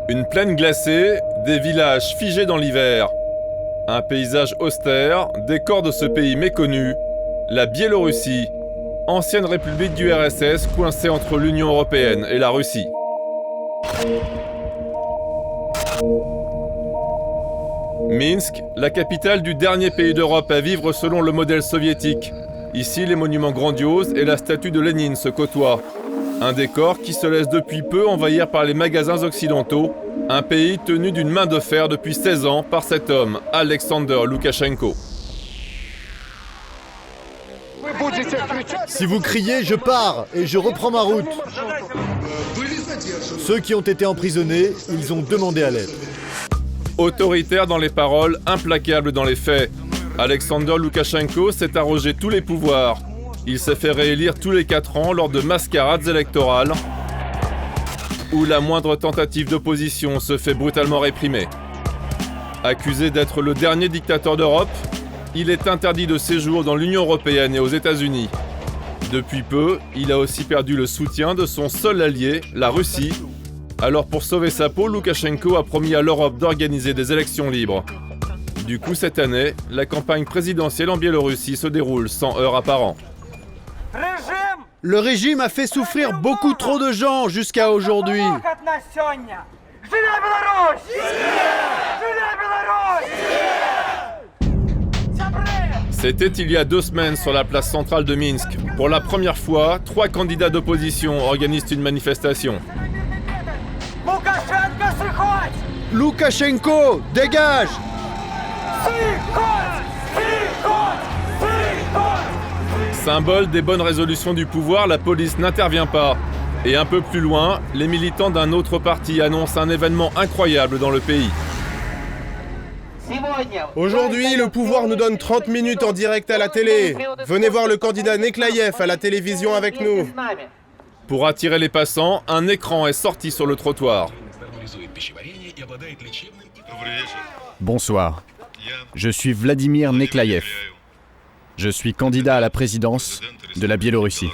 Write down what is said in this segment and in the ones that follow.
Une plaine glacée, des villages figés dans l'hiver. Un paysage austère, décor de ce pays méconnu, la Biélorussie, ancienne république du RSS coincée entre l'Union européenne et la Russie. Minsk, la capitale du dernier pays d'Europe à vivre selon le modèle soviétique. Ici, les monuments grandioses et la statue de Lénine se côtoient. Un décor qui se laisse depuis peu envahir par les magasins occidentaux, un pays tenu d'une main de fer depuis 16 ans par cet homme, Alexander Loukachenko. Si vous criez, je pars et je reprends ma route. Ceux qui ont été emprisonnés, ils ont demandé à l'aide. Autoritaire dans les paroles, implacable dans les faits, Alexander Loukachenko s'est arrogé tous les pouvoirs. Il s'est fait réélire tous les 4 ans lors de mascarades électorales où la moindre tentative d'opposition se fait brutalement réprimer. Accusé d'être le dernier dictateur d'Europe, il est interdit de séjour dans l'Union européenne et aux États-Unis. Depuis peu, il a aussi perdu le soutien de son seul allié, la Russie. Alors pour sauver sa peau, Loukachenko a promis à l'Europe d'organiser des élections libres. Du coup, cette année, la campagne présidentielle en Biélorussie se déroule sans heurts apparents. Le régime a fait souffrir beaucoup trop de gens jusqu'à aujourd'hui. C'était il y a 2 semaines sur la place centrale de Minsk. Pour la première fois, 3 candidats d'opposition organisent une manifestation. Loukachenko, dégage! Symbole des bonnes résolutions du pouvoir, la police n'intervient pas. Et un peu plus loin, les militants d'un autre parti annoncent un événement incroyable dans le pays. Aujourd'hui, le pouvoir nous donne 30 minutes en direct à la télé. Venez voir le candidat Neklayev à la télévision avec nous. Pour attirer les passants, un écran est sorti sur le trottoir. Bonsoir, je suis Vladimir Neklayev. Je suis candidat à la présidence de la Biélorussie.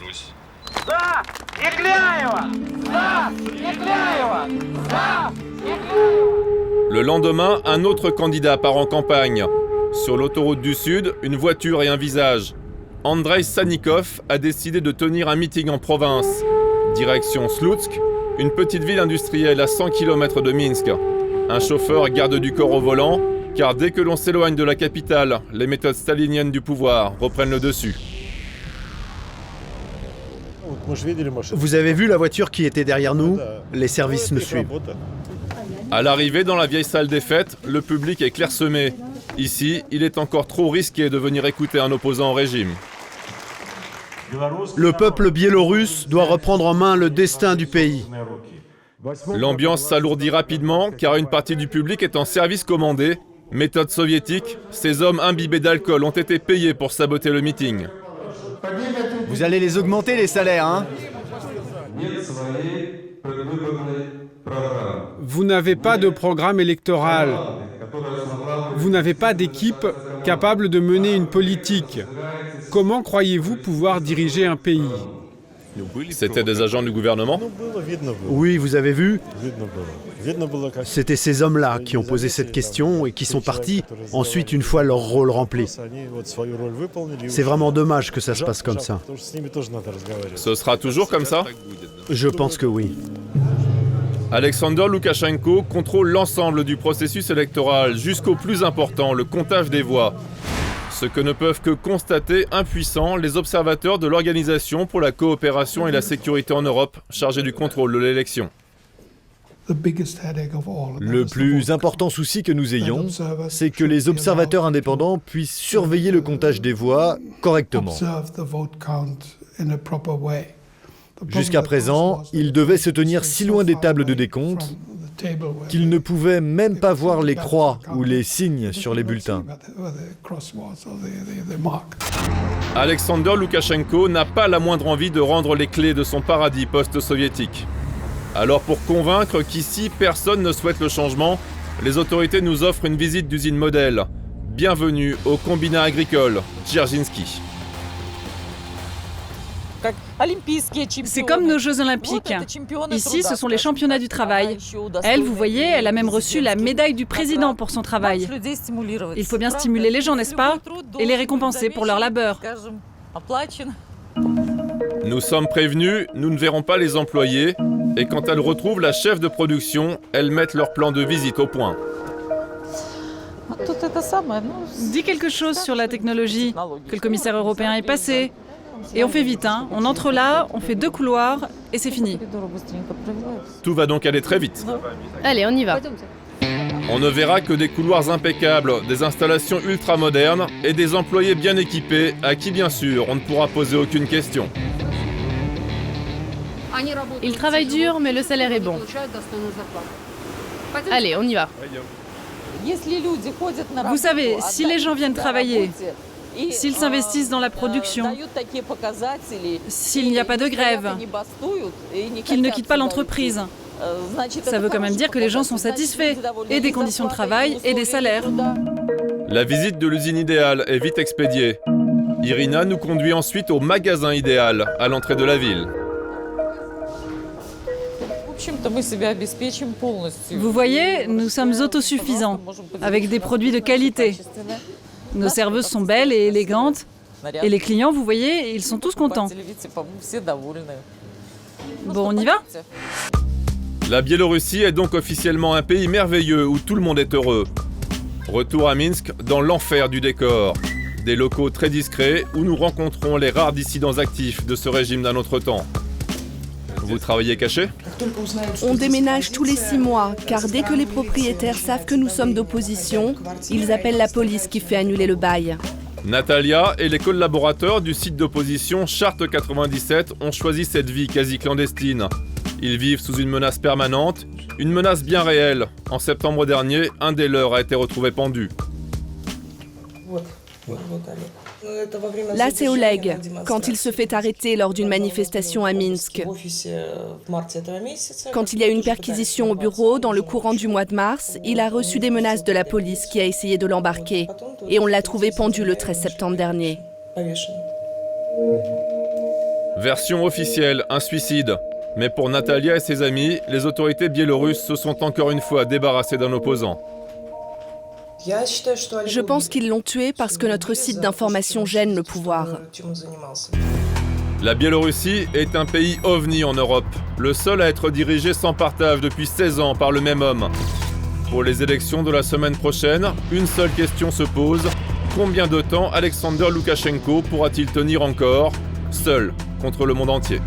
Le lendemain, un autre candidat part en campagne. Sur l'autoroute du Sud, une voiture et un visage. Andrei Sannikov a décidé de tenir un meeting en province. Direction Sloutsk, une petite ville industrielle à 100 km de Minsk. Un chauffeur garde du corps au volant, car dès que l'on s'éloigne de la capitale, les méthodes staliniennes du pouvoir reprennent le dessus. Vous avez vu la voiture qui était derrière nous? Les services nous suivent. À l'arrivée dans la vieille salle des fêtes, le public est clairsemé. Ici, il est encore trop risqué de venir écouter un opposant au régime. Le peuple biélorusse doit reprendre en main le destin du pays. L'ambiance s'alourdit rapidement car une partie du public est en service commandé. Méthode soviétique, ces hommes imbibés d'alcool ont été payés pour saboter le meeting. Vous allez les augmenter les salaires, hein? Vous n'avez pas de programme électoral. Vous n'avez pas d'équipe capable de mener une politique. Comment croyez-vous pouvoir diriger un pays? C'était des agents du gouvernement? Oui, vous avez vu? C'était ces hommes-là qui ont posé cette question et qui sont partis ensuite une fois leur rôle rempli. C'est vraiment dommage que ça se passe comme ça. Ce sera toujours comme ça? Je pense que oui. Alexander Loukachenko contrôle l'ensemble du processus électoral jusqu'au plus important, le comptage des voix. Ce que ne peuvent que constater impuissants les observateurs de l'Organisation pour la coopération et la sécurité en Europe, chargée du contrôle de l'élection. Le plus important souci que nous ayons, c'est que les observateurs indépendants puissent surveiller le comptage des voix correctement. Jusqu'à présent, ils devaient se tenir si loin des tables de décompte qu'ils ne pouvaient même pas voir les croix ou les signes sur les bulletins. Alexander Loukachenko n'a pas la moindre envie de rendre les clés de son paradis post-soviétique. Alors pour convaincre qu'ici personne ne souhaite le changement, les autorités nous offrent une visite d'usine modèle. Bienvenue au combinat agricole Dzerzhinsky. C'est comme nos Jeux Olympiques. Ici, ce sont les championnats du travail. Elle, vous voyez, elle a même reçu la médaille du président pour son travail. Il faut bien stimuler les gens, n'est-ce pas? Et les récompenser pour leur labeur. Nous sommes prévenus, nous ne verrons pas les employés, et quand elles retrouvent la chef de production, elles mettent leur plan de visite au point. Dis quelque chose sur la technologie, que le commissaire européen est passé. Et on fait vite, hein. On entre là, on fait 2 couloirs, et c'est fini. Tout va donc aller très vite. Allez, on y va. On ne verra que des couloirs impeccables, des installations ultra modernes et des employés bien équipés à qui bien sûr on ne pourra poser aucune question. Ils travaillent dur, mais le salaire est bon. Allez, on y va. Vous savez, si les gens viennent travailler, s'ils s'investissent dans la production, s'il n'y a pas de grève, qu'ils ne quittent pas l'entreprise, ça veut quand même dire que les gens sont satisfaits, et des conditions de travail, et des salaires. La visite de l'usine idéale est vite expédiée. Irina nous conduit ensuite au magasin idéal, à l'entrée de la ville. Vous voyez, nous sommes autosuffisants, avec des produits de qualité. Nos serveuses sont belles et élégantes, et les clients, vous voyez, ils sont tous contents. Bon, on y va ? La Biélorussie est donc officiellement un pays merveilleux où tout le monde est heureux. Retour à Minsk, dans l'enfer du décor. Des locaux très discrets où nous rencontrons les rares dissidents actifs de ce régime d'un autre temps. Vous travaillez caché ? On déménage tous les 6 mois, car dès que les propriétaires savent que nous sommes d'opposition, ils appellent la police qui fait annuler le bail. Natalia et les collaborateurs du site d'opposition Charte 97 ont choisi cette vie quasi clandestine. Ils vivent sous une menace permanente, une menace bien réelle. En septembre dernier, un des leurs a été retrouvé pendu. Là, c'est Oleg, quand il se fait arrêter lors d'une manifestation à Minsk. Quand il y a eu une perquisition au bureau dans le courant du mois de mars, il a reçu des menaces de la police qui a essayé de l'embarquer. Et on l'a trouvé pendu le 13 septembre dernier. Version officielle, un suicide. Mais pour Natalia et ses amis, les autorités biélorusses se sont encore une fois débarrassées d'un opposant. Je pense qu'ils l'ont tué parce que notre site d'information gêne le pouvoir. La Biélorussie est un pays ovni en Europe, le seul à être dirigé sans partage depuis 16 ans par le même homme. Pour les élections de la semaine prochaine, une seule question se pose. Combien de temps Alexander Loukachenko pourra-t-il tenir encore, seul, contre le monde entier ?